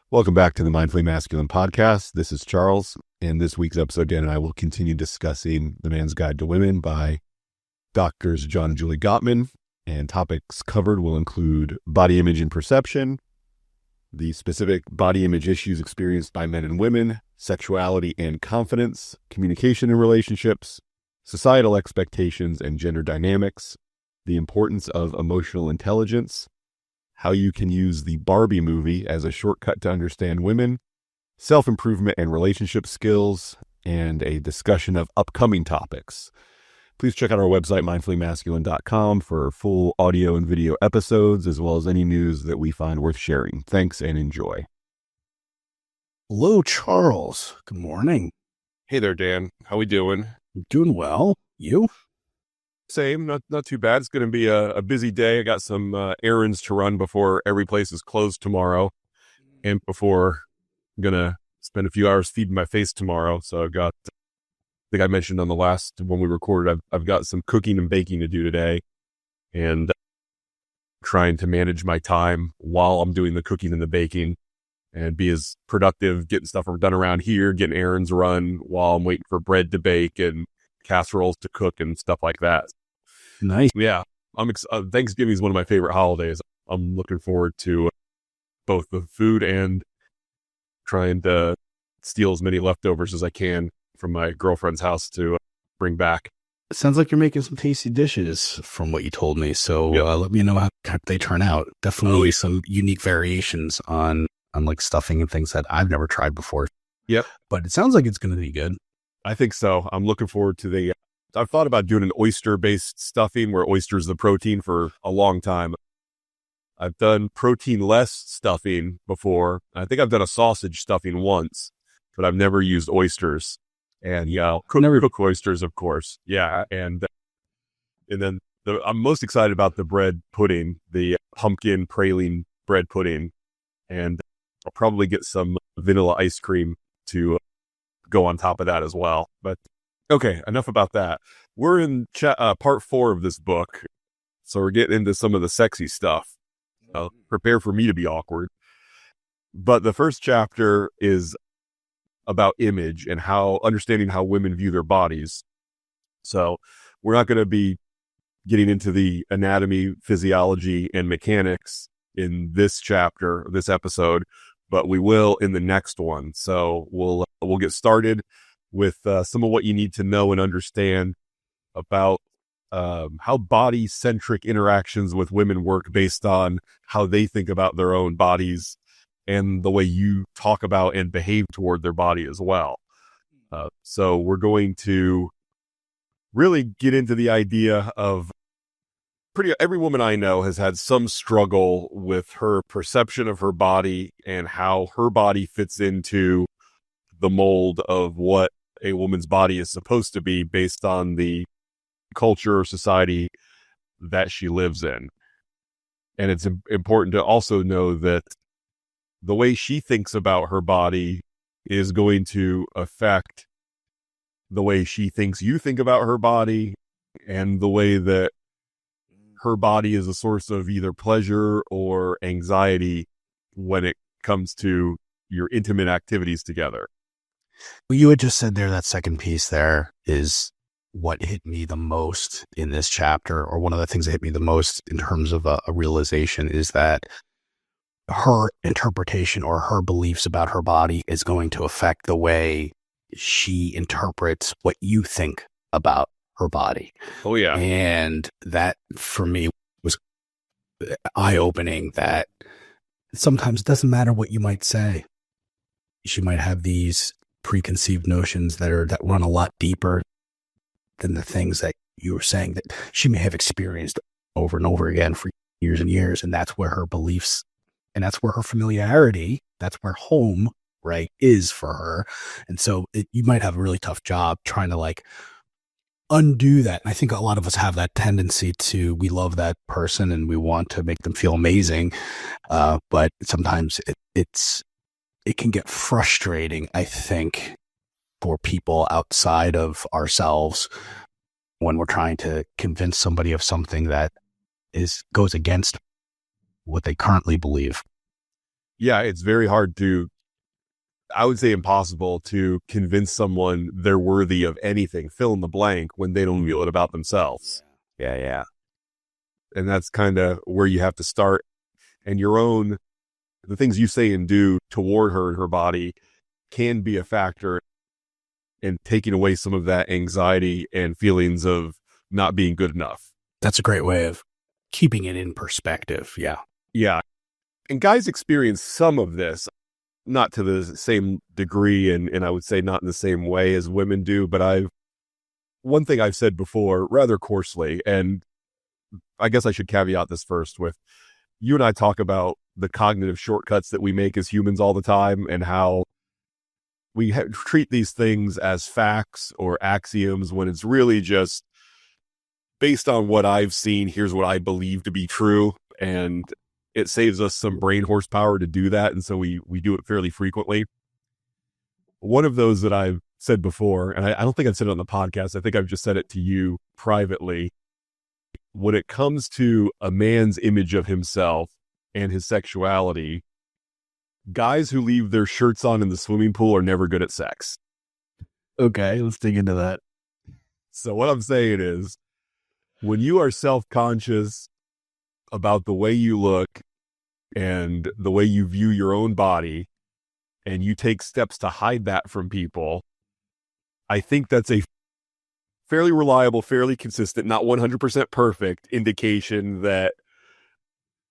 Welcome back to the Mindfully Masculine podcast. This is Charles. In this week's episode, Dan and I will continue discussing The Man's Guide to Women by Doctors John and Julie Gottman. And topics covered will include body image and perception, the specific body image issues experienced by men and women, sexuality and confidence, communication and relationships, societal expectations and gender dynamics, the importance of emotional intelligence, how you can use the Barbie movie as a shortcut to understand women, self-improvement and relationship skills, and a discussion of upcoming topics. Please check out our website, mindfullymasculine.com, for full audio and video episodes, as well as any news that we find worth sharing. Thanks and enjoy. Hello, Charles. Good morning. Hey there, Dan. How we doing? I'm doing well. You? Same, not too bad. It's going to be a busy day. I got some errands to run before every place is closed tomorrow, and before I'm going to spend a few hours feeding my face tomorrow. So I think I mentioned on the last when we recorded, I've got some cooking and baking to do today, and trying to manage my time while I'm doing the cooking and the baking and be as productive, getting stuff done around here, getting errands run while I'm waiting for bread to bake and casseroles to cook and stuff like that. Nice. Yeah. Thanksgiving is one of my favorite holidays. I'm looking forward to both the food and trying to steal as many leftovers as I can from my girlfriend's house to bring back. It sounds like you're making some tasty dishes from what you told me. So let me know how they turn out. Definitely some unique variations on like stuffing and things that I've never tried before. Yep. But it sounds like it's going to be good. I think so. I'm looking forward to I've thought about doing an oyster-based stuffing where oyster is the protein for a long time. I've done protein-less stuffing before. I think I've done a sausage stuffing once, but I've never used oysters. And cook oysters, of course. Yeah, and then I'm most excited about the bread pudding, the pumpkin praline bread pudding, and I'll probably get some vanilla ice cream to go on top of that as well. But okay, enough about that. We're in part 4 of this book, so we're getting into some of the sexy stuff. Prepare for me to be awkward. But the first chapter is about image and understanding how women view their bodies. So we're not going to be getting into the anatomy, physiology, and mechanics in this chapter, this episode, but we will in the next one. So we'll get started with some of what you need to know and understand about how body-centric interactions with women work based on how they think about their own bodies and the way you talk about and behave toward their body as well. So we're going to really get into the idea of every woman I know has had some struggle with her perception of her body and how her body fits into the mold of what a woman's body is supposed to be based on the culture or society that she lives in. And it's important to also know that the way she thinks about her body is going to affect the way she thinks you think about her body and the way that her body is a source of either pleasure or anxiety when it comes to your intimate activities together. Well, you had just said there, that second piece there is what hit me the most in this chapter, or one of the things that hit me the most in terms of a realization is that her interpretation or her beliefs about her body is going to affect the way she interprets what you think about her body. Oh, yeah. And that for me was eye-opening, that sometimes it doesn't matter what you might say. She might have these preconceived notions that run a lot deeper than the things that you were saying that she may have experienced over and over again for years and years. And that's where her beliefs and that's where her familiarity, that's where home, right, is for her. And so you might have a really tough job trying to undo that. And I think a lot of us have that tendency we love that person and we want to make them feel amazing. But sometimes it can get frustrating, I think, for people outside of ourselves when we're trying to convince somebody of something that goes against what they currently believe. Yeah, it's very hard to, I would say impossible to convince someone they're worthy of anything, fill in the blank, when they don't feel it about themselves. Yeah. And that's kind of where you have to start. And the things you say and do toward her and her body can be a factor in taking away some of that anxiety and feelings of not being good enough. That's a great way of keeping it in perspective. Yeah. Yeah. And guys experience some of this, not to the same degree, and I would say not in the same way as women do, but one thing I've said before rather coarsely, and I guess I should caveat this first with, you and I talk about the cognitive shortcuts that we make as humans all the time, and how we treat these things as facts or axioms when it's really just based on what I've seen. Here's what I believe to be true. And it saves us some brain horsepower to do that. And so we do it fairly frequently. One of those that I've said before, and I don't think I've said it on the podcast, I think I've just said it to you privately. When it comes to a man's image of himself and his sexuality, guys who leave their shirts on in the swimming pool are never good at sex. Okay, let's dig into that. So what I'm saying is, when you are self-conscious about the way you look and the way you view your own body, and you take steps to hide that from people, I think that's a fairly reliable, fairly consistent, not 100% perfect indication that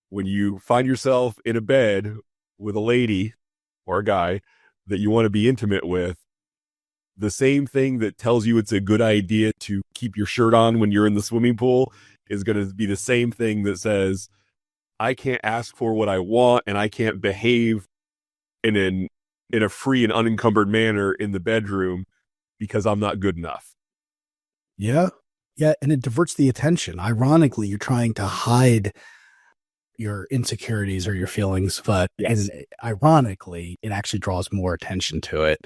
when you find yourself in a bed with a lady or a guy that you want to be intimate with, the same thing that tells you it's a good idea to keep your shirt on when you're in the swimming pool is going to be the same thing that says, I can't ask for what I want and I can't behave in a free and unencumbered manner in the bedroom because I'm not good enough. Yeah. Yeah. And it diverts the attention. Ironically, you're trying to hide your insecurities or your feelings, but ironically, it actually draws more attention to it.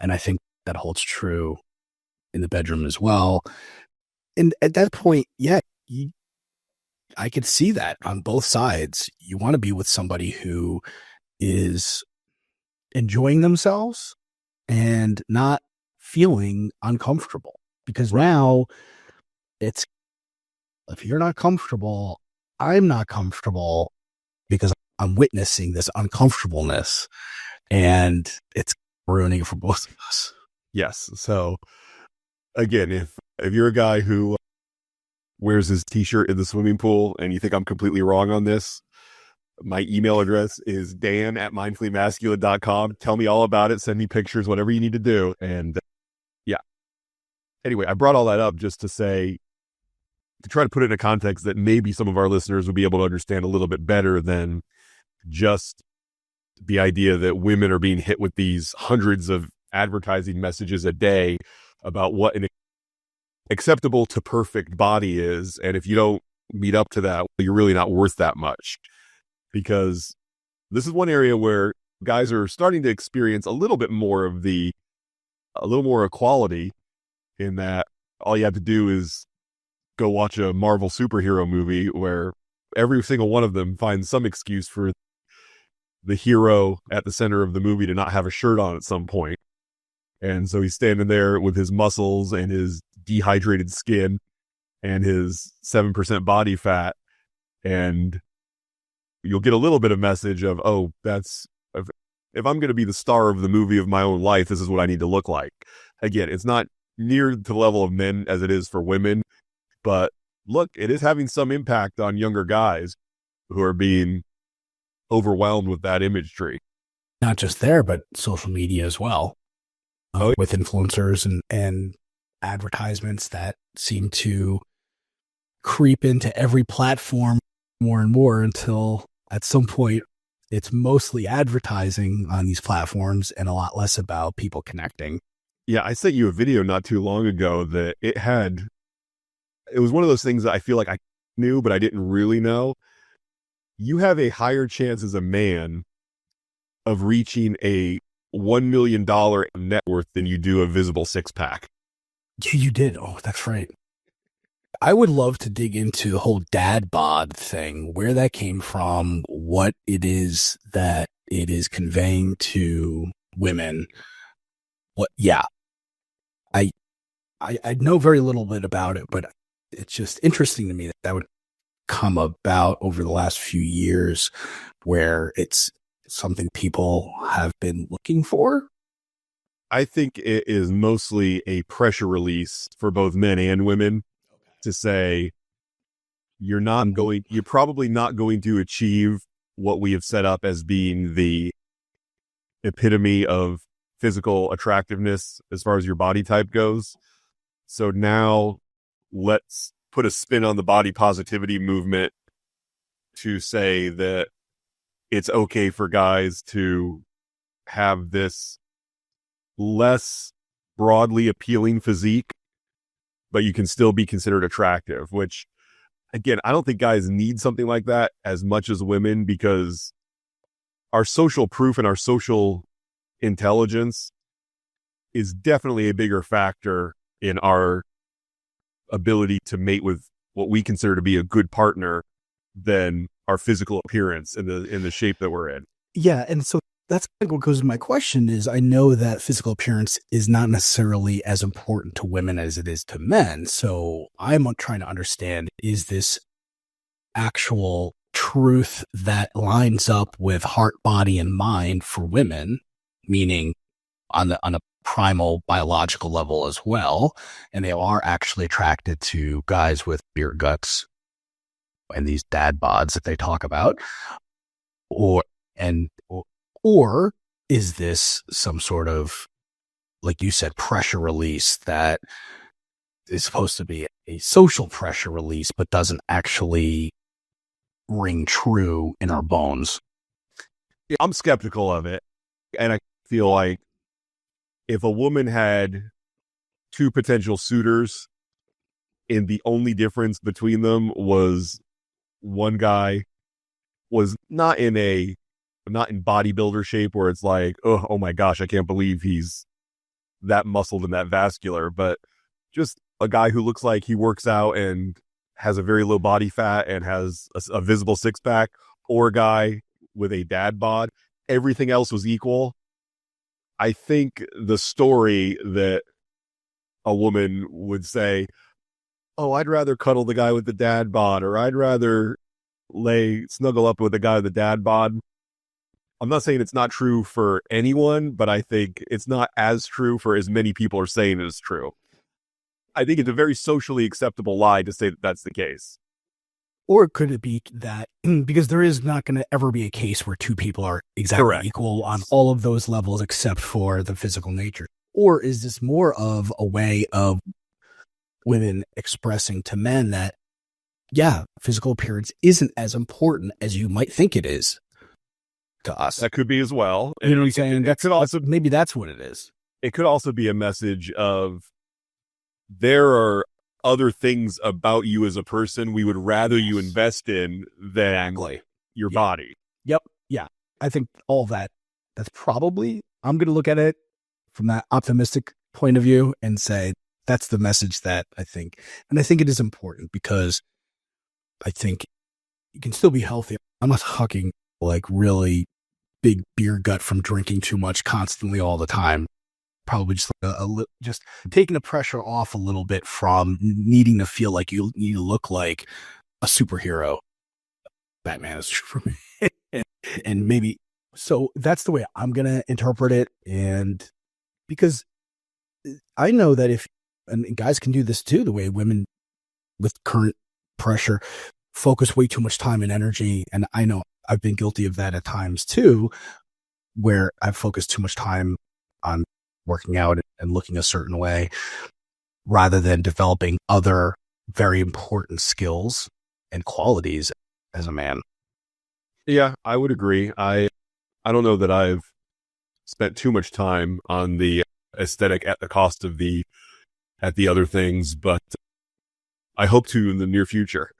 And I think that holds true in the bedroom as well. And at that point, yeah, I could see that on both sides. You want to be with somebody who is enjoying themselves and not feeling uncomfortable, because now it's, if you're not comfortable, I'm not comfortable, because I'm witnessing this uncomfortableness and it's ruining it for both of us. Yes. So again, if you're a guy who wears his t-shirt in the swimming pool and you think I'm completely wrong on this, my email address is dan@mindfullymasculine.com. Tell me all about it. Send me pictures, whatever you need to do. And yeah. Anyway, I brought all that up just to say, to try to put it in a context that maybe some of our listeners would be able to understand a little bit better than just the idea that women are being hit with these hundreds of advertising messages a day about what an acceptable to perfect body is. And if you don't meet up to that, you're really not worth that much. Because this is one area where guys are starting to experience a little more equality, in that all you have to do is go watch a Marvel superhero movie where every single one of them finds some excuse for the hero at the center of the movie to not have a shirt on at some point. And so he's standing there with his muscles and his dehydrated skin and his 7% body fat. And you'll get a little bit of message of, oh, if I'm going to be the star of the movie of my own life, this is what I need to look like. Again, it's not near the level of men as it is for women, but look, it is having some impact on younger guys who are being overwhelmed with that imagery. Not just there, but social media as well. With influencers and advertisements that seem to creep into every platform more and more, until at some point it's mostly advertising on these platforms and a lot less about people connecting. Yeah, I sent you a video not too long ago that it was one of those things that I feel like I knew, but I didn't really know. You have a higher chance as a man of reaching a $1 million net worth than you do a visible six-pack. Yeah, you did. Oh, that's right. I would love to dig into the whole dad bod thing, where that came from, what it is that it is conveying to women. I know very little bit about it, but it's just interesting to me that would come about over the last few years, where it's something people have been looking for. I think it is mostly a pressure release for both men and women to say, you're probably not going to achieve what we have set up as being the epitome of physical attractiveness as far as your body type goes. So now let's put a spin on the body positivity movement to say that it's okay for guys to have this less broadly appealing physique, but you can still be considered attractive, which, again, I don't think guys need something like that as much as women, because our social proof and our social intelligence is definitely a bigger factor in our ability to mate with what we consider to be a good partner than our physical appearance in the shape that we're in. Yeah, and so that's what goes to my question is, I know that physical appearance is not necessarily as important to women as it is to men. So I'm trying to understand, is this actual truth that lines up with heart, body, and mind for women, meaning on a primal biological level as well, and they are actually attracted to guys with beer guts and these dad bods that they talk about, or is this some sort of, like you said, pressure release that is supposed to be a social pressure release, but doesn't actually ring true in our bones? I'm skeptical of it, and I feel like if a woman had two potential suitors and the only difference between them was one guy was not in bodybuilder shape where it's like, oh my gosh, I can't believe he's that muscled and that vascular, but just a guy who looks like he works out and has a very low body fat and has a visible six pack, or a guy with a dad bod, everything else was equal. I think the story that a woman would say, oh, I'd rather cuddle the guy with the dad bod, or I'd rather snuggle up with the guy with the dad bod. I'm not saying it's not true for anyone, but I think it's not as true for as many people are saying it is true. I think it's a very socially acceptable lie to say that that's the case. Or could it be that, because there is not going to ever be a case where two people are exactly Correct. equal on all of those levels except for the physical nature? Or is this more of a way of women expressing to men that, yeah, physical appearance isn't as important as you might think it is to us? That could be as well. You know what I'm saying? It could also, maybe that's what it is. It could also be a message of, there are other things about you as a person we would rather you invest in than your body. Yep. Yeah. I think all that's probably, I'm going to look at it from that optimistic point of view and say, that's the message that I think. And I think it is important, because I think you can still be healthy. I'm not talking like really big beer gut from drinking too much constantly all the time. Probably just just taking the pressure off a little bit from needing to feel like you need to look like a superhero. Batman is true for me. And maybe, so that's the way I'm going to interpret it. And because I know that and guys can do this too, the way women with current pressure focus way too much time and energy. And I know I've been guilty of that at times too, where I've focused too much time on working out and looking a certain way rather than developing other very important skills and qualities as a man. Yeah, I would agree. I don't know that I've spent too much time on the aesthetic at the cost of the other things, but I hope to in the near future.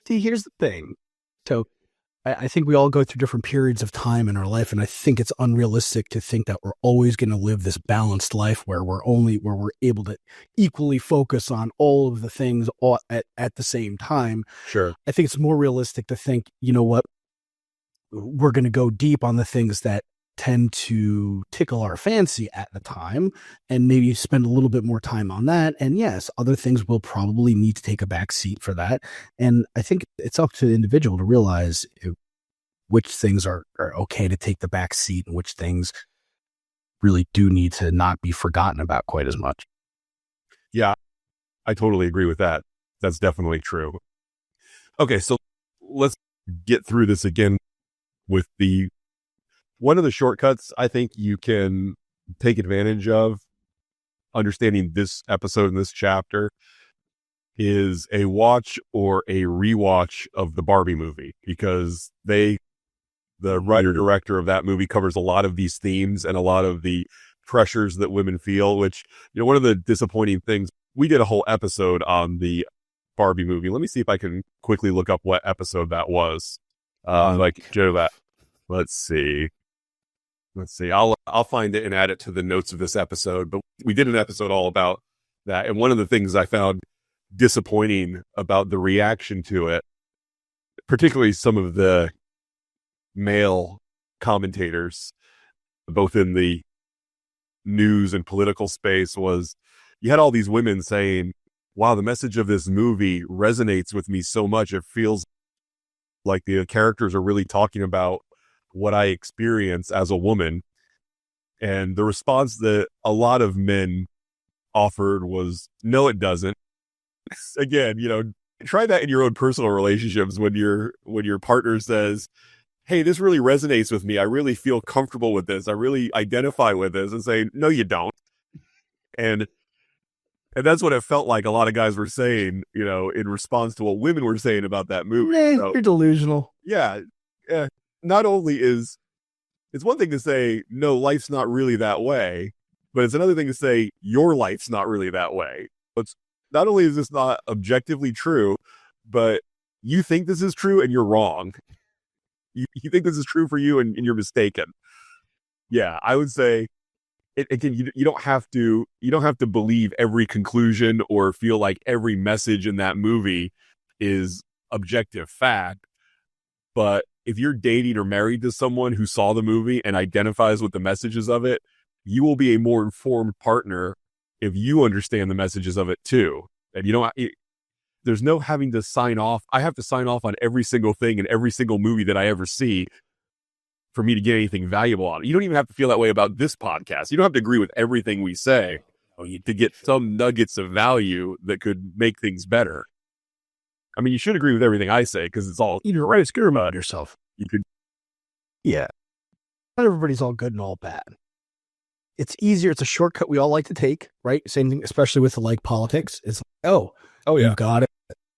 See, here's the thing. So I think we all go through different periods of time in our life, and I think it's unrealistic to think that we're always going to live this balanced life where we're able to equally focus on all of the things all at the same time. Sure. I think it's more realistic to think, you know what, we're going to go deep on the things that tend to tickle our fancy at the time and maybe spend a little bit more time on that. And yes, other things will probably need to take a back seat for that. And I think it's up to the individual to realize which things are okay to take the back seat and which things really do need to not be forgotten about quite as much. Yeah, I totally agree with that. That's definitely true. Okay, so let's get through this again with one of the shortcuts I think you can take advantage of understanding this episode and this chapter is a watch or a rewatch of the Barbie movie, because the writer director of that movie covers a lot of these themes and a lot of the pressures that women feel, which, one of the disappointing things, we did a whole episode on the Barbie movie. Let me see if I can quickly look up what episode that was. Let's see. I'll find it and add it to the notes of this episode. But we did an episode all about that. And one of the things I found disappointing about the reaction to it, particularly some of the male commentators, both in the news and political space, was you had all these women saying, wow, the message of this movie resonates with me so much. It feels like the characters are really talking about what I experience as a woman. And the response that a lot of men offered was, no, it doesn't. Again, try that in your own personal relationships when your partner says, hey, this really resonates with me. I really feel comfortable with this. I really identify with this, and say, no, you don't. And that's what it felt like a lot of guys were saying, in response to what women were saying about that movie. So, you're delusional. Yeah. Not only it's one thing to say, no, life's not really that way, but it's another thing to say, your life's not really that way. But not only is this not objectively true, but you think this is true and you're wrong. You think this is true for you and you're mistaken. Yeah, I would say, again, you don't have to believe every conclusion or feel like every message in that movie is objective fact. But if you're dating or married to someone who saw the movie and identifies with the messages of it, you will be a more informed partner if you understand the messages of it too. And there's no having to sign off. I have to sign off on every single thing in every single movie that I ever see for me to get anything valuable on it. You don't even have to feel that way about this podcast. You don't have to agree with everything we say to get some nuggets of value that could make things better. I mean, you should agree with everything I say, because it's all, you're right, scare about yourself. You could. Yeah. Not everybody's all good and all bad. It's easier. It's a shortcut we all like to take, right? Same thing, especially with politics. It's like, oh yeah,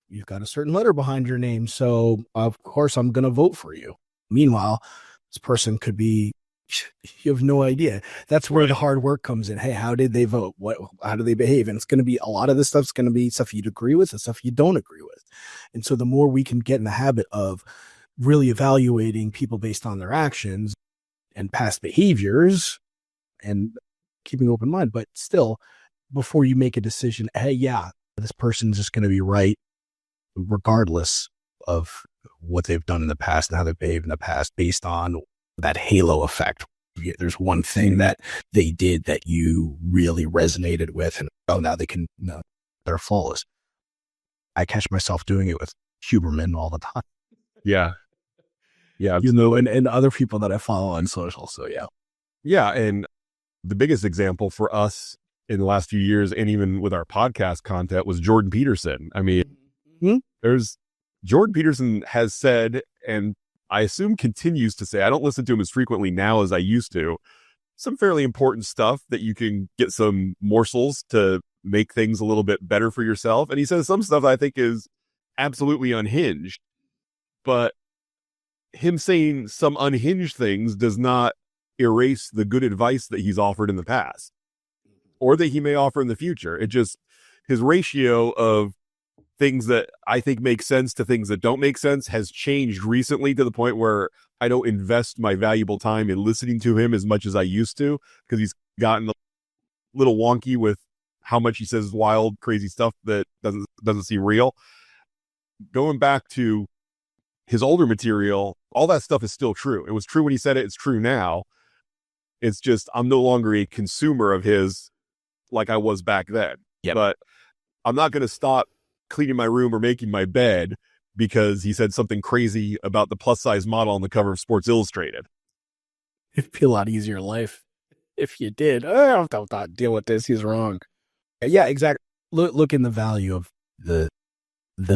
you've got a certain letter behind your name, so of course I'm going to vote for you. Meanwhile, this person could be, you have no idea. That's where the hard work comes in. Hey, how did they vote? How do they behave? And it's going to be, a lot of this stuff's going to be stuff you'd agree with and stuff you don't agree with. And so the more we can get in the habit of really evaluating people based on their actions and past behaviors and keeping an open mind, but still, before you make a decision, hey, yeah, this person's just going to be right regardless of what they've done in the past and how they behave in the past, based on that halo effect. There's one thing that they did that you really resonated with, and now they're flawless. I catch myself doing it with Huberman all the time. Yeah. And other people that I follow on social. So yeah. And the biggest example for us in the last few years, and even with our podcast content, was Jordan Peterson. I mean, Jordan Peterson has said, and I assume continues to say, I don't listen to him as frequently now as I used to, some fairly important stuff that you can get some morsels to make things a little bit better for yourself. And he says some stuff I think is absolutely unhinged, but him saying some unhinged things does not erase the good advice that he's offered in the past or that he may offer in the future. It just, his ratio of things that I think make sense to things that don't make sense has changed recently to the point where I don't invest my valuable time in listening to him as much as I used to, because he's gotten a little wonky with how much he says wild, crazy stuff that doesn't seem real. Going back to his older material, all that stuff is still true. It was true when he said it. It's true now. It's just I'm no longer a consumer of his like I was back then. Yep. But I'm not going to stop cleaning my room or making my bed because he said something crazy about the plus size model on the cover of Sports Illustrated. It'd be a lot easier life if you did. Oh, don't deal with this. He's wrong. Yeah, exactly. Look in the value of the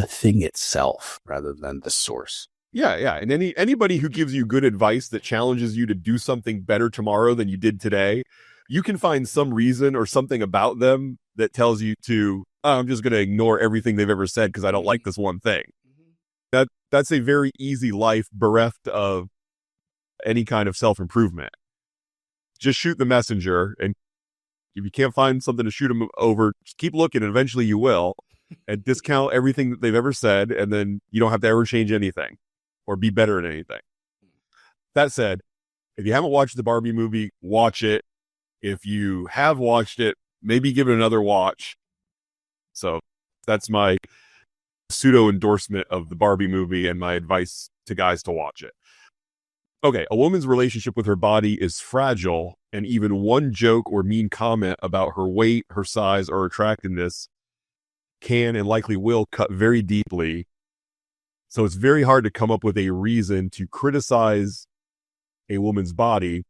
thing itself rather than the source. Yeah. And anybody who gives you good advice that challenges you to do something better tomorrow than you did today, you can find some reason or something about them that tells you to, oh, I'm just going to ignore everything they've ever said because I don't like this one thing. That's a very easy life bereft of any kind of self-improvement. Just shoot the messenger, and if you can't find something to shoot them over, just keep looking, and eventually you will, and discount everything that they've ever said, and then you don't have to ever change anything or be better at anything. That said, if you haven't watched the Barbie movie, watch it. If you have watched it, maybe give it another watch. So that's my pseudo endorsement of the Barbie movie and my advice to guys to watch it. Okay, a woman's relationship with her body is fragile, and even one joke or mean comment about her weight, her size, or attractiveness can and likely will cut very deeply. So it's very hard to come up with a reason to criticize a woman's body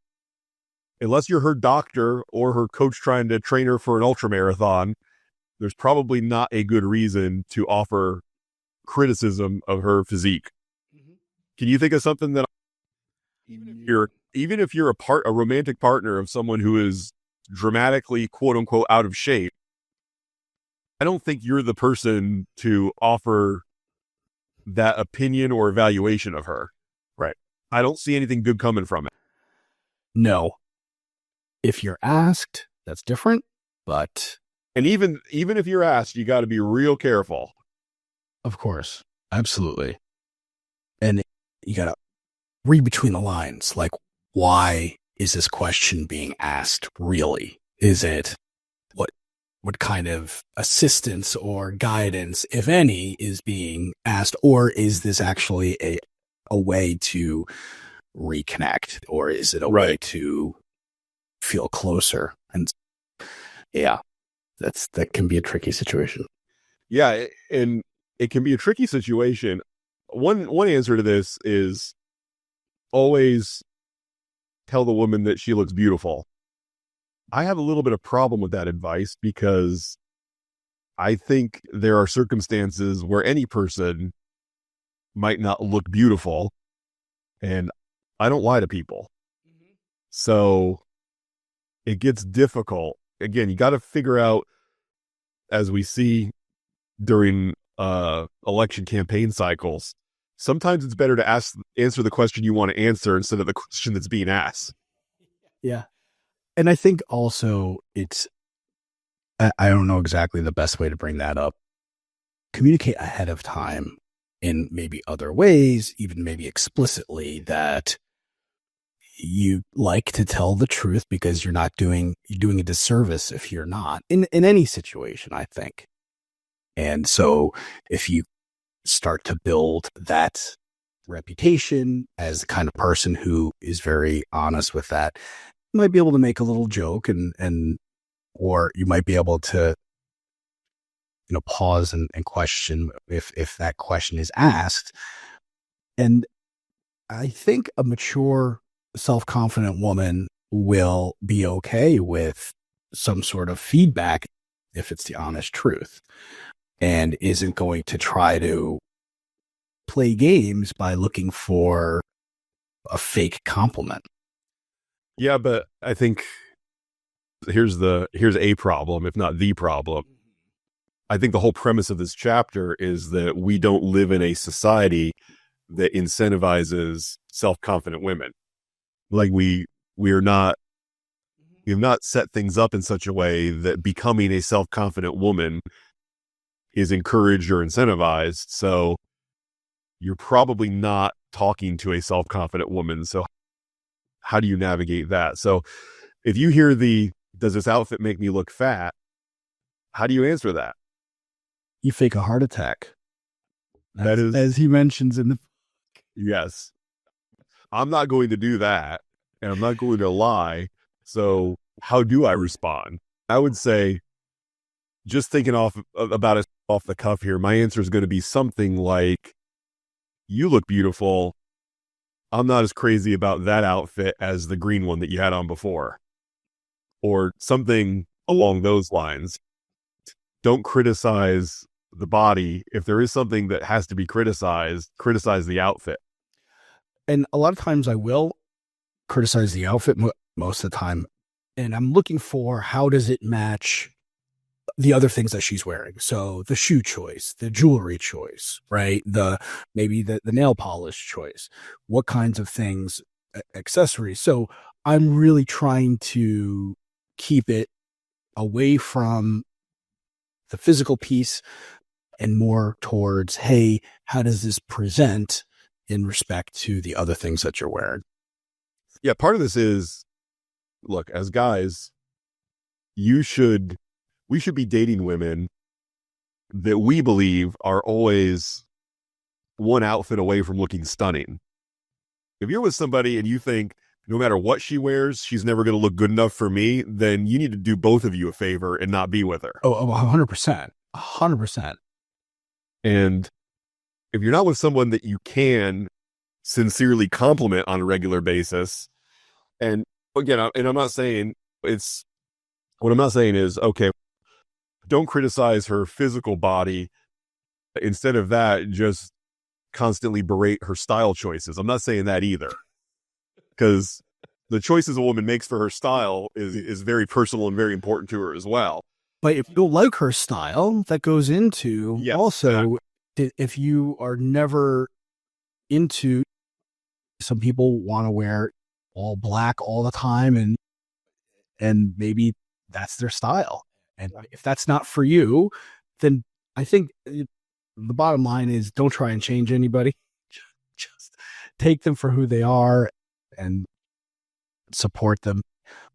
unless you're her doctor or her coach trying to train her for an ultramarathon. There's probably not a good reason to offer criticism of her physique. Can you think of something that even if you're a romantic partner of someone who is dramatically quote unquote out of shape, I don't think you're the person to offer that opinion or evaluation of her. Right. I don't see anything good coming from it. No. If you're asked, that's different, but... And even if you're asked, you got to be real careful. Of course. Absolutely. And you got to read between the lines. Like, why is this question being asked really? Is it what kind of assistance or guidance, if any, is being asked? Or is this actually a way to reconnect? Or is it a way to feel closer? And yeah, that can be a tricky situation. Yeah, and it can be a tricky situation. One answer to this is always tell the woman that she looks beautiful. I have a little bit of problem with that advice because I think there are circumstances where any person might not look beautiful, and I don't lie to people. So it gets difficult. Again, you got to figure out, as we see during election campaign cycles, sometimes it's better to answer the question you want to answer instead of the question that's being asked. Yeah. And I think also I don't know exactly the best way to bring that up. Communicate ahead of time in maybe other ways, even maybe explicitly, that you like to tell the truth because you're doing a disservice if you're not in any situation, I think. And so if you start to build that reputation as the kind of person who is very honest with that, you might be able to make a little joke or you might be able to, pause and question if that question is asked. And I think a mature, self-confident woman will be okay with some sort of feedback if it's the honest truth, and isn't going to try to play games by looking for a fake compliment. Yeah, but I think here's a problem, if not the problem. I think the whole premise of this chapter is that we don't live in a society that incentivizes self-confident women. Like we have not set things up in such a way that becoming a self-confident woman is encouraged or incentivized. So you're probably not talking to a self-confident woman. So how do you navigate that? So if you hear does this outfit make me look fat? How do you answer that? You fake a heart attack. That is, as he mentions in the book. Yes. I'm not going to do that, and I'm not going to lie. So how do I respond? I would say, just thinking about it off the cuff here, my answer is going to be something like, you look beautiful. I'm not as crazy about that outfit as the green one that you had on before. Or something along those lines. Don't criticize the body. If there is something that has to be criticized, criticize the outfit. And a lot of times I will criticize the outfit most of the time. And I'm looking for, how does it match the other things that she's wearing? So the shoe choice, the jewelry choice, right? Maybe the nail polish choice, what kinds of things, accessories. So I'm really trying to keep it away from the physical piece and more towards, hey, how does this present in respect to the other things that you're wearing? Yeah, part of this is, look, as guys, we should be dating women that we believe are always one outfit away from looking stunning. If you're with somebody and you think no matter what she wears, she's never going to look good enough for me, then you need to do both of you a favor and not be with her. Oh, 100%. 100%. And if you're not with someone that you can sincerely compliment on a regular basis, and again, I'm not saying what I'm not saying is, okay, don't criticize her physical body. Instead of that, just constantly berate her style choices. I'm not saying that either, because the choices a woman makes for her style is very personal and very important to her as well. But if you don't like her style, that goes into also, if you are never into, some people want to wear all black all the time, and maybe that's their style. And if that's not for you, then I think the bottom line is, don't try and change anybody. Just take them for who they are and support them,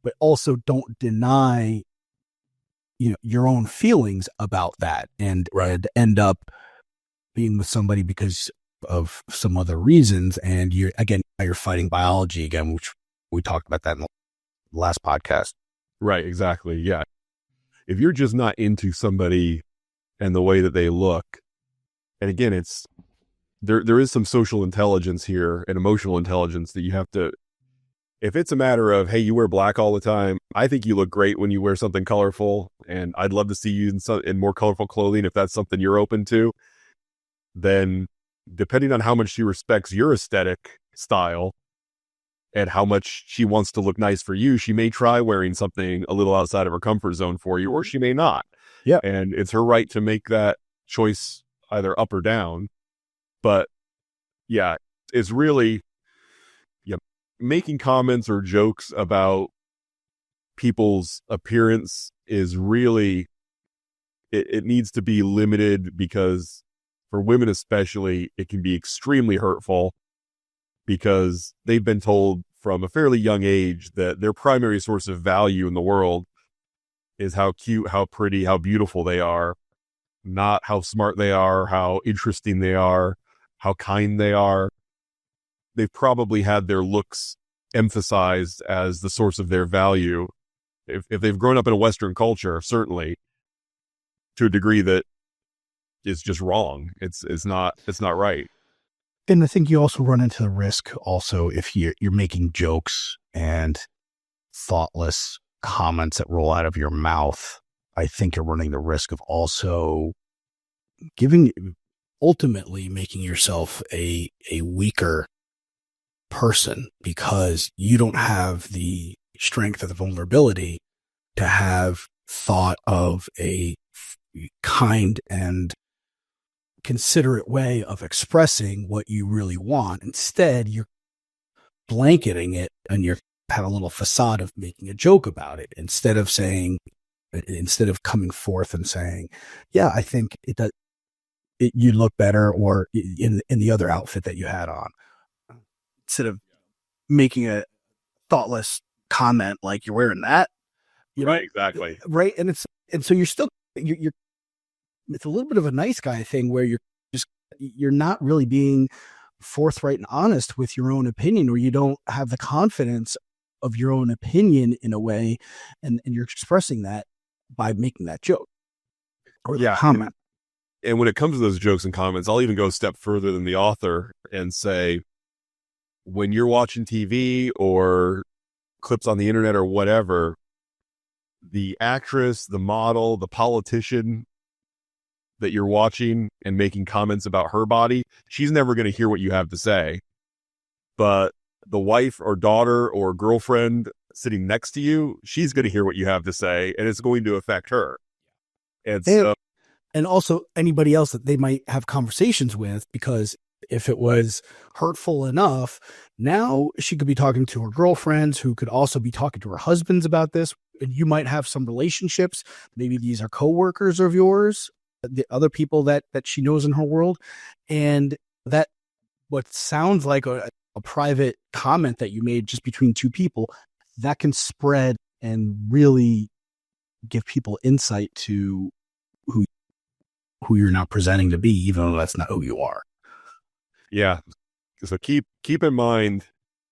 but also don't deny, your own feelings about that, and end up being with somebody because of some other reasons. And you're fighting biology again, which we talked about that in the last podcast. Right. Exactly. Yeah. If you're just not into somebody and the way that they look, and again, there is some social intelligence here and emotional intelligence that you have to, if it's a matter of, hey, you wear black all the time, I think you look great when you wear something colorful, and I'd love to see you in more colorful clothing if that's something you're open to, then depending on how much she respects your aesthetic style and how much she wants to look nice for you, she may try wearing something a little outside of her comfort zone for you, or she may not. Yeah. And it's her right to make that choice either up or down. But yeah, it's really, making comments or jokes about people's appearance is really, it needs to be limited, because for women especially, it can be extremely hurtful, because they've been told from a fairly young age that their primary source of value in the world is how cute, how pretty, how beautiful they are, not how smart they are, how interesting they are, how kind they are. They've probably had their looks emphasized as the source of their value. If they've grown up in a Western culture, certainly to a degree that is just wrong. It's not right. And I think you also run into the risk also, if you're making jokes and thoughtless comments that roll out of your mouth, I think you're running the risk of also ultimately making yourself a weaker person, because you don't have the strength or the vulnerability to have thought of a kind and considerate way of expressing what you really want. Instead, you're blanketing it, and you have a little facade of making a joke about it, instead of coming forth and saying, yeah, I think you look better, or in the other outfit that you had on. Instead of making a thoughtless comment like, you're wearing that, right, exactly, right, and so you're still you're it's a little bit of a nice guy thing, where you're not really being forthright and honest with your own opinion, or you don't have the confidence of your own opinion in a way, and you're expressing that by making that joke or the comment. And when it comes to those jokes and comments, I'll even go a step further than the author and say, when you're watching TV or clips on the internet or whatever, the actress, the model, the politician that you're watching and making comments about her body, she's never going to hear what you have to say. But the wife or daughter or girlfriend sitting next to you, she's going to hear what you have to say, and it's going to affect her. And also anybody else that they might have conversations with, because if it was hurtful enough, now she could be talking to her girlfriends who could also be talking to her husbands about this. And you might have some relationships. Maybe these are coworkers of yours, the other people that she knows in her world. And that what sounds like a private comment that you made just between two people, that can spread and really give people insight to who you're not presenting to be, even though that's not who you are. Yeah. So keep in mind,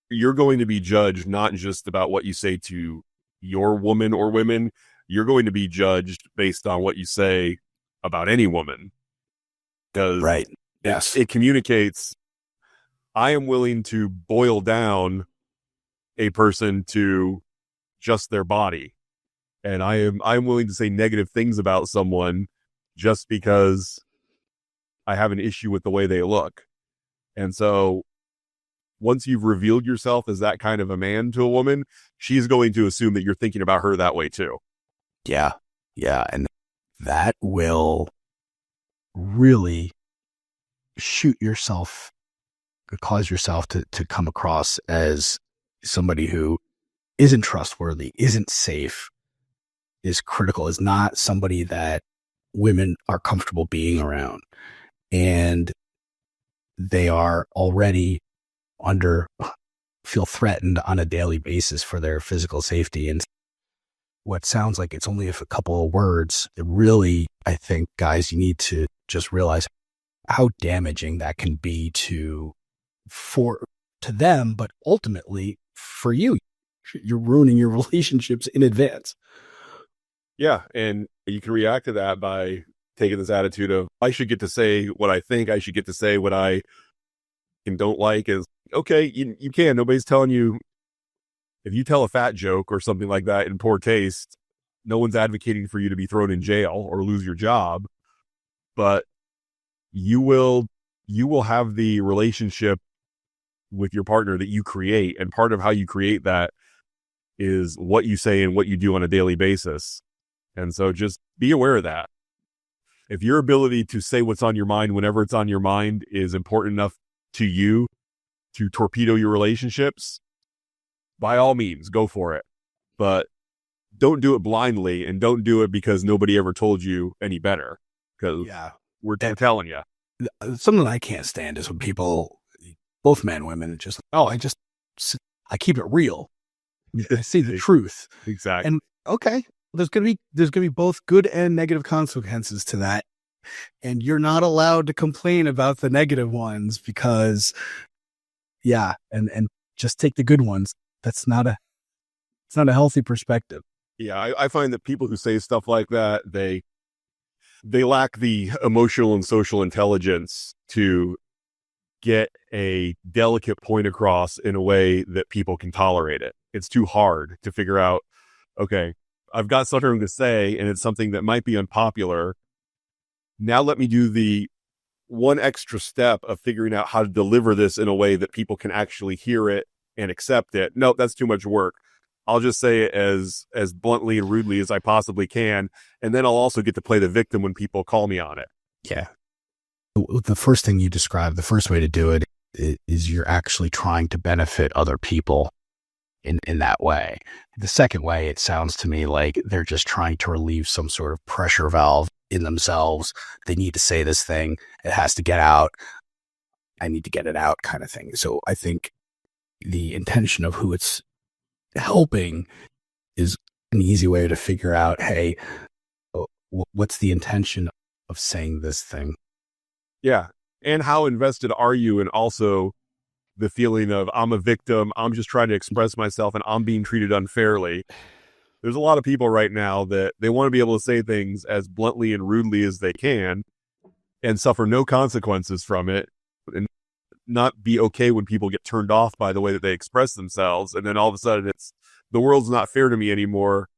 you're going to be judged not just about what you say to your woman or women. You're going to be judged based on what you say about any woman. Because right. Yes. It communicates, I am willing to boil down a person to just their body. And I'm willing to say negative things about someone just because I have an issue with the way they look. And so once you've revealed yourself as that kind of a man to a woman, she's going to assume that you're thinking about her that way too. Yeah. Yeah. And that will really cause yourself to come across as somebody who isn't trustworthy, isn't safe, is critical, is not somebody that women are comfortable being around. And they are already feel threatened on a daily basis for their physical safety. And what sounds like it's only a couple of words, it really, I think, guys, you need to just realize how damaging that can be to them, but ultimately for you. You're ruining your relationships in advance. Yeah, and you can react to that by taking this attitude of, I should get to say what I think, I should get to say what I don't like. Is okay, you can. Nobody's telling you. If you tell a fat joke or something like that in poor taste, no one's advocating for you to be thrown in jail or lose your job. But you will have the relationship with your partner that you create. And part of how you create that is what you say and what you do on a daily basis. And so just be aware of that. If your ability to say what's on your mind whenever it's on your mind is important enough to you to torpedo your relationships, by all means, go for it. But don't do it blindly, and don't do it because nobody ever told you any better. Because we're telling you. Something I can't stand is when people, both men and women, just, I keep it real. I see the truth. Exactly. And okay, there's gonna be both good and negative consequences to that. And you're not allowed to complain about the negative ones because and just take the good ones. It's not a healthy perspective. Yeah, I find that people who say stuff like that, they lack the emotional and social intelligence to get a delicate point across in a way that people can tolerate it. It's too hard to figure out, okay, I've got something to say and it's something that might be unpopular. Now let me do the one extra step of figuring out how to deliver this in a way that people can actually hear it and accept it. No, that's too much work. I'll just say it as bluntly and rudely as I possibly can. And then I'll also get to play the victim when people call me on it. Yeah. The first thing you described, the first way to do it is you're actually trying to benefit other people in that way. The second way, it sounds to me like they're just trying to relieve some sort of pressure valve in themselves. They need to say this thing. It has to get out. I need to get it out kind of thing. So I think the intention of who it's helping is an easy way to figure out, hey, what's the intention of saying this thing? Yeah. And how invested are you in also the feeling of I'm a victim, I'm just trying to express myself and I'm being treated unfairly. There's a lot of people right now that they want to be able to say things as bluntly and rudely as they can and suffer no consequences from it and not be okay when people get turned off by the way that they express themselves. And then all of a sudden it's the world's not fair to me anymore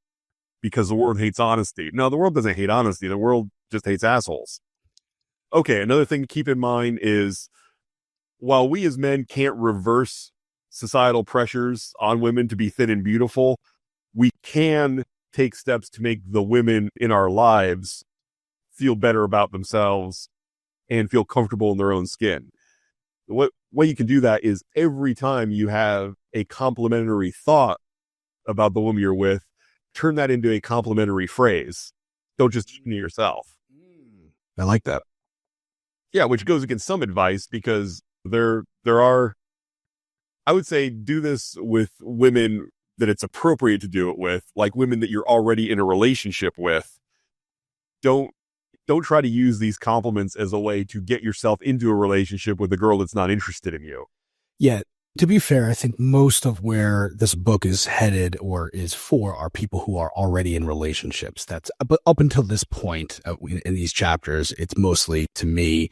because the world hates honesty. No, the world doesn't hate honesty. The world just hates assholes. Okay, another thing to keep in mind is while we as men can't reverse societal pressures on women to be thin and beautiful, we can take steps to make the women in our lives feel better about themselves and feel comfortable in their own skin. What way you can do that is every time you have a complimentary thought about the woman you're with, turn that into a complimentary phrase. Don't just keep it to yourself. I like that. Yeah, which goes against some advice because there are, I would say, do this with women that it's appropriate to do it with, like women that you're already in a relationship with. Don't try to use these compliments as a way to get yourself into a relationship with a girl that's not interested in you. Yeah. To be fair, I think most of where this book is headed or is for are people who are already in relationships. But up until this point in these chapters, it's mostly, to me,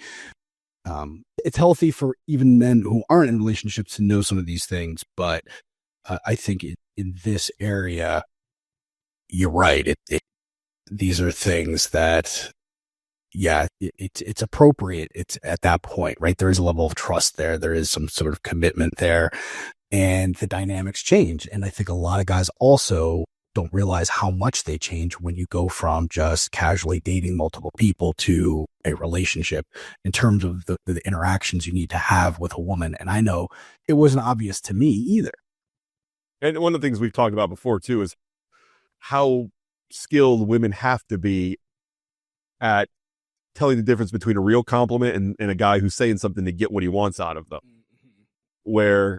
it's healthy for even men who aren't in relationships to know some of these things. But I think in this area, you're right. These are things that, yeah, it's appropriate. It's at that point, right? There is a level of trust there. There is some sort of commitment there, and the dynamics change. And I think a lot of guys also don't realize how much they change when you go from just casually dating multiple people to a relationship in terms of the interactions you need to have with a woman. And I know it wasn't obvious to me either. And one of the things we've talked about before too is how skilled women have to be at telling the difference between a real compliment and a guy who's saying something to get what he wants out of them. Where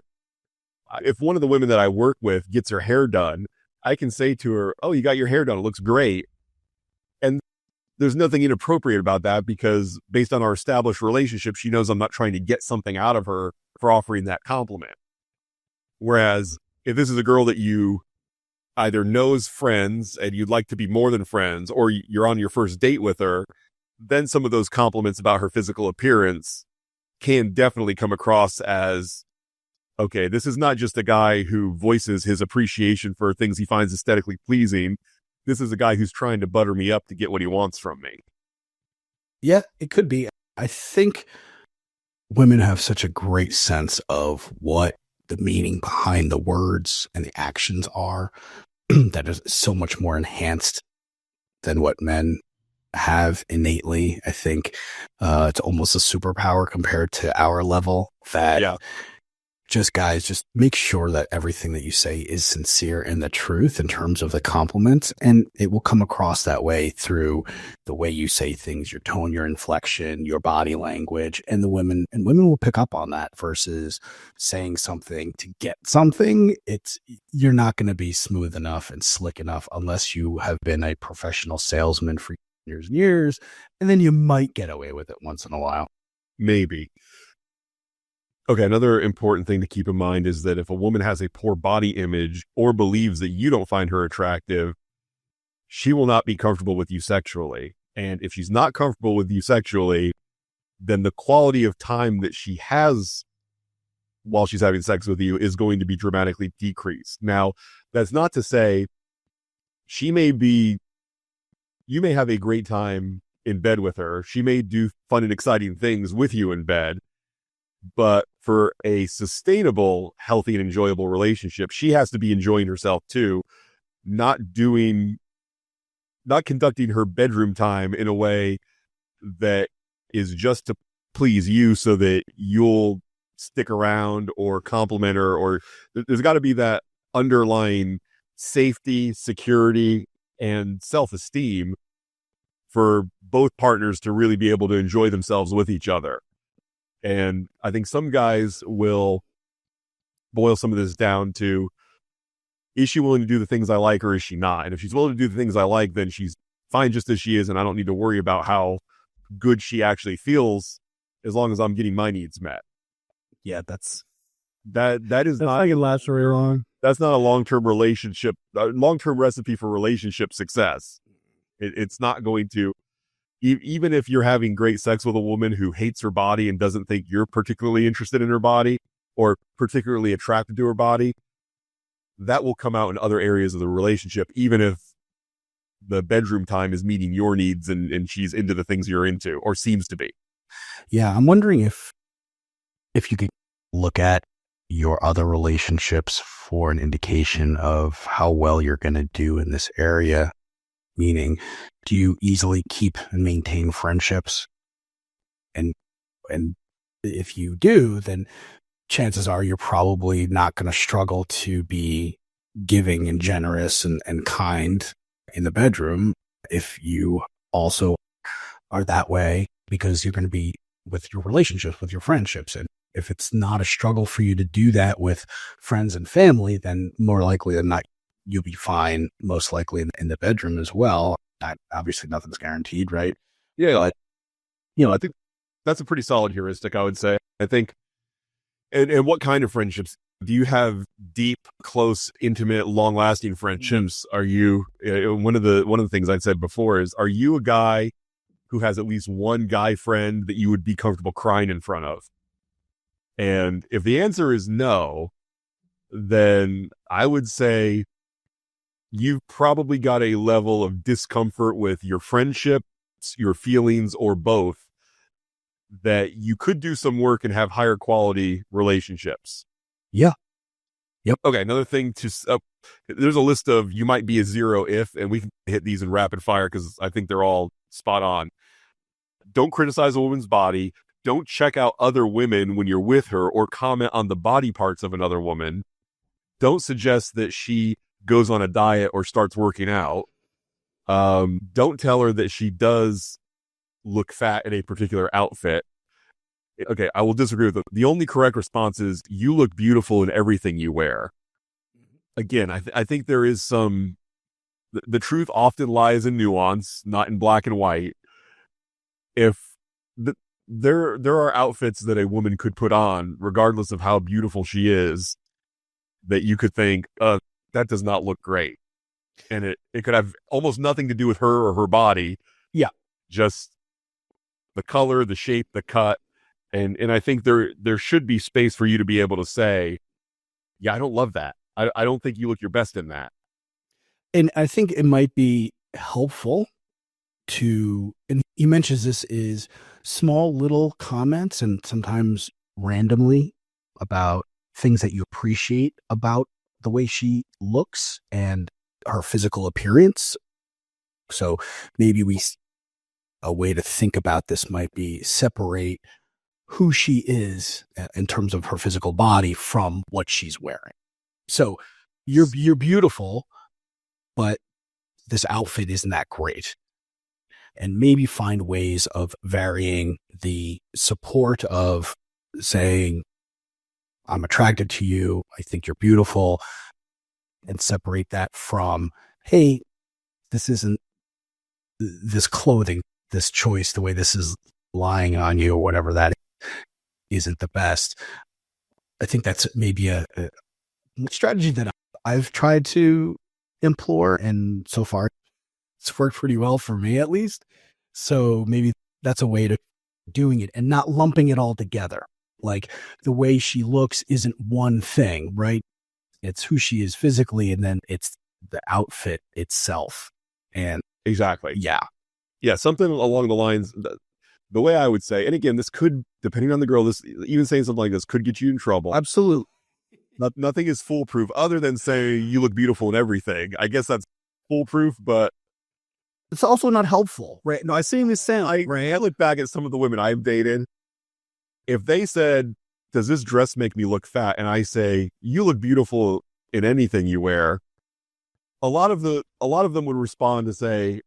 if one of the women that I work with gets her hair done, I can say to her, "Oh, you got your hair done. It looks great." And there's nothing inappropriate about that because based on our established relationship, she knows I'm not trying to get something out of her for offering that compliment. Whereas if this is a girl that you either know as friends and you'd like to be more than friends, or you're on your first date with her, then some of those compliments about her physical appearance can definitely come across as, okay, this is not just a guy who voices his appreciation for things he finds aesthetically pleasing. This is a guy who's trying to butter me up to get what he wants from me. Yeah, it could be. I think women have such a great sense of what the meaning behind the words and the actions are that is so much more enhanced than what men have innately. I think it's almost a superpower compared to our level that just guys, just make sure that everything that you say is sincere and the truth in terms of the compliments. And it will come across that way through the way you say things, your tone, your inflection, your body language, and women will pick up on that versus saying something to get something. You're not going to be smooth enough and slick enough unless you have been a professional salesman for years and years. And then you might get away with it once in a while. Maybe. Okay, another important thing to keep in mind is that if a woman has a poor body image or believes that you don't find her attractive, she will not be comfortable with you sexually. And if she's not comfortable with you sexually, then the quality of time that she has while she's having sex with you is going to be dramatically decreased. Now, that's not to say you may have a great time in bed with her. She may do fun and exciting things with you in bed. But for a sustainable, healthy, and enjoyable relationship, she has to be enjoying herself too, not conducting her bedroom time in a way that is just to please you so that you'll stick around or compliment her, or there's got to be that underlying safety, security, and self-esteem for both partners to really be able to enjoy themselves with each other. And I think some guys will boil some of this down to, is she willing to do the things I like or is she not? And if she's willing to do the things I like, then she's fine just as she is. And I don't need to worry about how good she actually feels as long as I'm getting my needs met. Yeah, that's That is not not going to last very long. that's not a long-term recipe for relationship success. It's not going to, even if you're having great sex with a woman who hates her body and doesn't think you're particularly interested in her body or particularly attracted to her body, that will come out in other areas of the relationship, even if the bedroom time is meeting your needs and she's into the things you're into or seems to be. Yeah, I'm wondering if you could look at your other relationships for an indication of how well you're going to do in this area. Meaning, do you easily keep and maintain friendships? And if you do, then chances are you're probably not going to struggle to be giving and generous and kind in the bedroom if you also are that way, because you're going to be with your relationships, with your friendships. And if it's not a struggle for you to do that with friends and family, then more likely than not, you'll be fine, most likely in the bedroom as well. Obviously, nothing's guaranteed, right? Yeah. But, I think that's a pretty solid heuristic, I would say. I think, and what kind of friendships? Do you have deep, close, intimate, long-lasting friendships? Are you, one of the things I said before is, are you a guy who has at least one guy friend that you would be comfortable crying in front of? And if the answer is no, then I would say you've probably got a level of discomfort with your friendships, your feelings, or both, that you could do some work and have higher quality relationships. yeah. Yep. Okay, another thing there's a list of you might be a 0 if, and we can hit these in rapid fire because I think they're all spot on. Don't criticize a woman's body. Don't check out other women when you're with her or comment on the body parts of another woman. Don't suggest that she goes on a diet or starts working out. Don't tell her that she does look fat in a particular outfit. Okay, I will disagree with them. The only correct response is you look beautiful in everything you wear. Again, I think there is the truth often lies in nuance, not in black and white. If there are outfits that a woman could put on, regardless of how beautiful she is, that you could think, that does not look great. And it could have almost nothing to do with her or her body. Yeah. Just the color, the shape, the cut. And I think there should be space for you to be able to say, yeah, I don't love that. I don't think you look your best in that. And I think it might be helpful to, and he mentions this is small little comments and sometimes randomly about things that you appreciate about the way she looks and her physical appearance. So maybe a way to think about this might be separate who she is in terms of her physical body from what she's wearing. So you're beautiful, but this outfit isn't that great. And maybe find ways of varying the support of saying, I'm attracted to you, I think you're beautiful, and separate that from, hey, this isn't this clothing, this choice, the way this is lying on you or whatever that isn't the best. I think that's maybe a strategy that I've tried to implore, and so far it's worked pretty well for me, at least. So maybe that's a way to doing it and not lumping it all together. Like the way she looks isn't one thing, right? It's who she is physically, and then it's the outfit itself. And exactly. Yeah. Something along the lines, the way I would say, and again, this could, depending on the girl, this even saying something like this could get you in trouble. Absolutely. Nothing is foolproof other than saying you look beautiful in everything. I guess that's foolproof, but it's also not helpful, right? No, I see this sound. I look back at some of the women I've dated. If they said, does this dress make me look fat? And I say, you look beautiful in anything you wear. A lot of them would respond to say,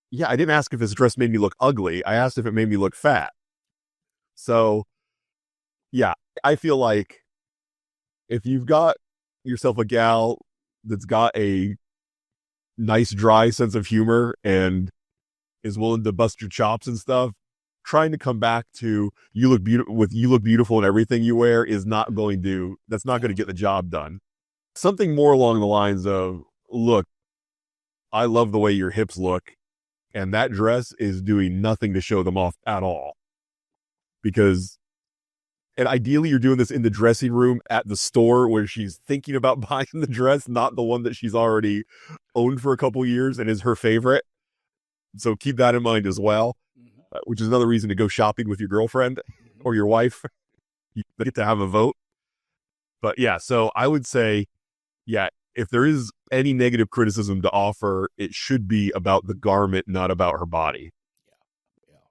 yeah, I didn't ask if this dress made me look ugly. I asked if it made me look fat. So yeah, I feel like if you've got yourself a gal that's got a nice, dry sense of humor and is willing to bust your chops and stuff, trying to come back to you look beautiful in everything you wear that's not going to get the job done. Something more along the lines of, look, I love the way your hips look, and that dress is doing nothing to show them off at all. And ideally you're doing this in the dressing room at the store where she's thinking about buying the dress, not the one that she's already owned for a couple years and is her favorite. So keep that in mind as well, which is another reason to go shopping with your girlfriend or your wife. You get to have a vote. But yeah, so I would say, yeah, if there is any negative criticism to offer, it should be about the garment, not about her body.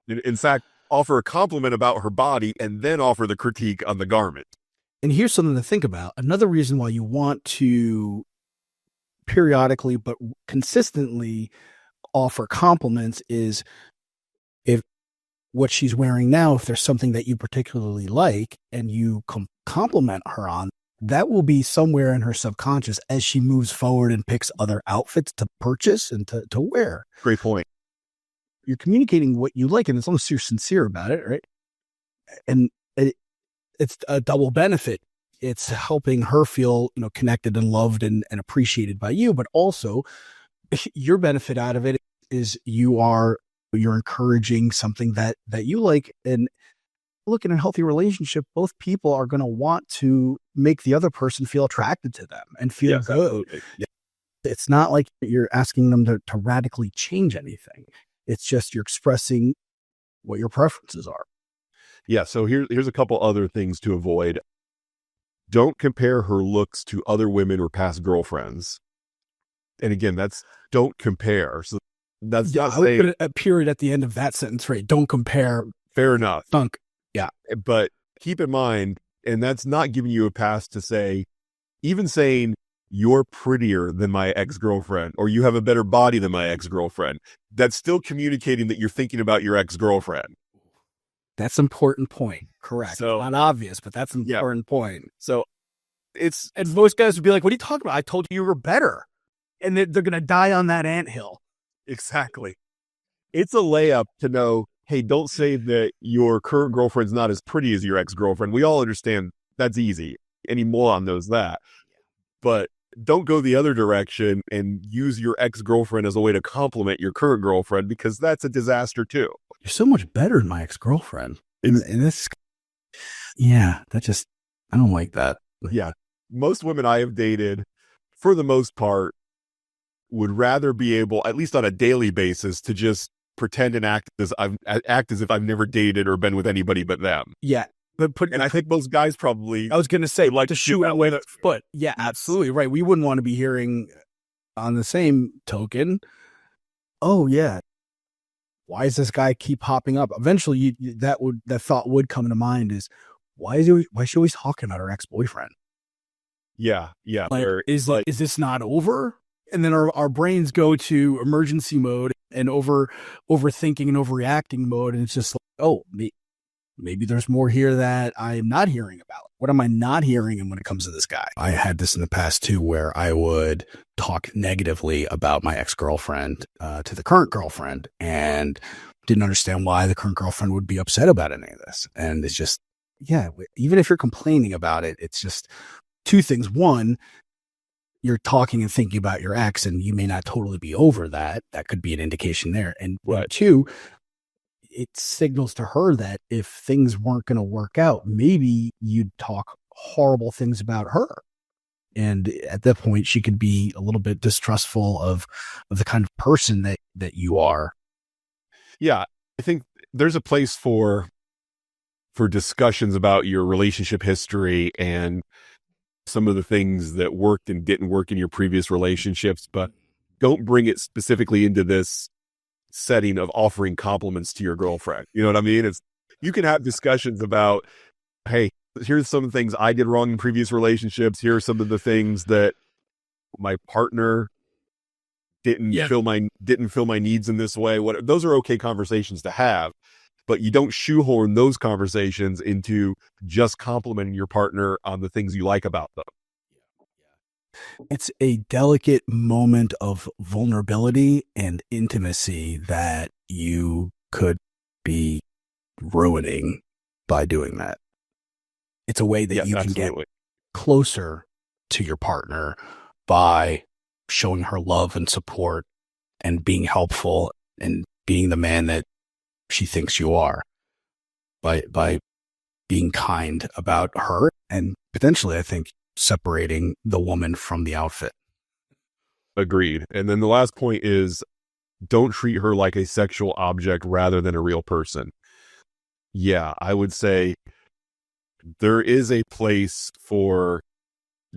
In fact, offer a compliment about her body and then offer the critique on the garment. And here's something to think about. Another reason why you want to periodically but consistently offer compliments is if what she's wearing now, if there's something that you particularly like and you compliment her on, that will be somewhere in her subconscious as she moves forward and picks other outfits to purchase and to wear. Great point. You're communicating what you like, and as long as you're sincere about it, right? And it's a double benefit. It's helping her feel, connected and loved and appreciated by you, but also your benefit out of it is you're encouraging something that you like. And look, in a healthy relationship, both people are going to want to make the other person feel attracted to them and feel good. Yeah. It's not like you're asking them to radically change anything. It's just you're expressing what your preferences are. Yeah. So here's a couple other things to avoid. Don't compare her looks to other women or past girlfriends. And again, don't compare. So that's not I would put a period at the end of that sentence, right? Don't compare. Fair enough. Thunk. Yeah. But keep in mind, and that's not giving you a pass to say, even saying you're prettier than my ex-girlfriend or you have a better body than my ex-girlfriend, that's still communicating that you're thinking about your ex-girlfriend. That's an important point. Correct. So, not obvious, but that's an important point. So and most guys would be like, what are you talking about? I told you were better. And they're going to die on that anthill. Exactly. It's a layup to know, hey, don't say that your current girlfriend's not as pretty as your ex-girlfriend. We all understand that's easy. Any moron knows that. But don't go the other direction and use your ex-girlfriend as a way to compliment your current girlfriend, because that's a disaster too. You're so much better than my ex-girlfriend. And this, I don't like that. Yeah. Most women I have dated, for the most part, would rather be able, at least on a daily basis, to just pretend and act as if I've never dated or been with anybody but them. Yeah. And I think most guys probably, I was going to say, like to shoot out with a foot. Yeah, absolutely. Right. We wouldn't want to be hearing on the same token, oh yeah, why does this guy keep popping up? Eventually that thought would come to mind is, why is she always talking about her ex-boyfriend? Yeah. Yeah. Is this not over? And then our brains go to emergency mode and overthinking and overreacting mode. And it's just like, oh, maybe there's more here that I'm not hearing about. What am I not hearing when it comes to this guy? I had this in the past too, where I would talk negatively about my ex-girlfriend to the current girlfriend and didn't understand why the current girlfriend would be upset about any of this. And it's just, even if you're complaining about it, it's just two things. One, you're talking and thinking about your ex and you may not totally be over that. That could be an indication there. And two, it signals to her that if things weren't going to work out, maybe you'd talk horrible things about her. And at that point, she could be a little bit distrustful of the kind of person that you are. Yeah. I think there's a place for discussions about your relationship history and some of the things that worked and didn't work in your previous relationships, but don't bring it specifically into this setting of offering compliments to your girlfriend. You know what I mean? You can have discussions about, hey, here's some of the things I did wrong in previous relationships. Here are some of the things that my partner didn't fill my needs in this way. Those are okay conversations to have, but you don't shoehorn those conversations into just complimenting your partner on the things you like about them. It's a delicate moment of vulnerability and intimacy that you could be ruining by doing that. It's a way that you can get closer to your partner by showing her love and support and being helpful and being the man that she thinks you are, by being kind about her and potentially, I think, separating the woman from the outfit. Agreed. And then the last point is, don't treat her like a sexual object rather than a real person. Yeah, I would say there is a place for,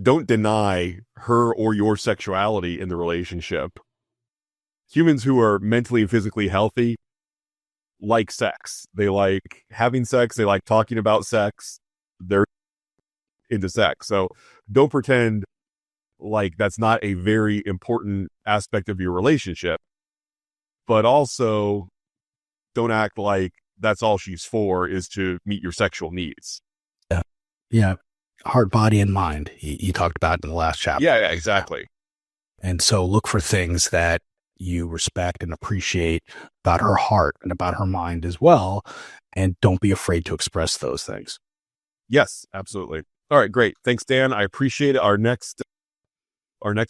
don't deny her or your sexuality in the relationship. Humans who are mentally and physically healthy like sex. They like having sex. They like talking about sex. They're into sex. So don't pretend like that's not a very important aspect of your relationship. But also don't act like that's all she's for, is to meet your sexual needs. Yeah. Heart, body, and mind. He talked about in the last chapter. Yeah, exactly. And so look for things that you respect and appreciate about her heart and about her mind as well. And don't be afraid to express those things. Yes, absolutely. All right, great. Thanks, Dan. I appreciate it. Our next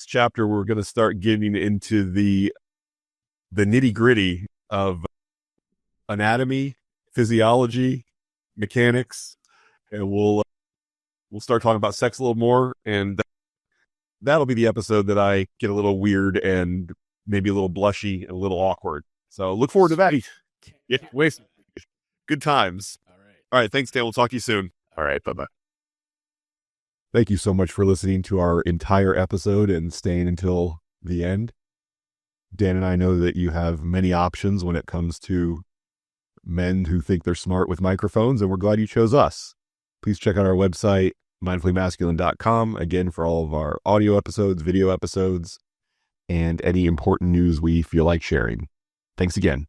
chapter, we're going to start getting into the nitty gritty of anatomy, physiology, mechanics, and we'll start talking about sex a little more. And that'll be the episode that I get a little weird and maybe a little blushy and a little awkward. So look forward to that. Yeah, good times. All right. Thanks, Dan. We'll talk to you soon. All right. Bye-bye. Thank you so much for listening to our entire episode and staying until the end. Dan and I know that you have many options when it comes to men who think they're smart with microphones, and we're glad you chose us. Please check out our website, mindfullymasculine.com, again, for all of our audio episodes, video episodes, and any important news we feel like sharing. Thanks again.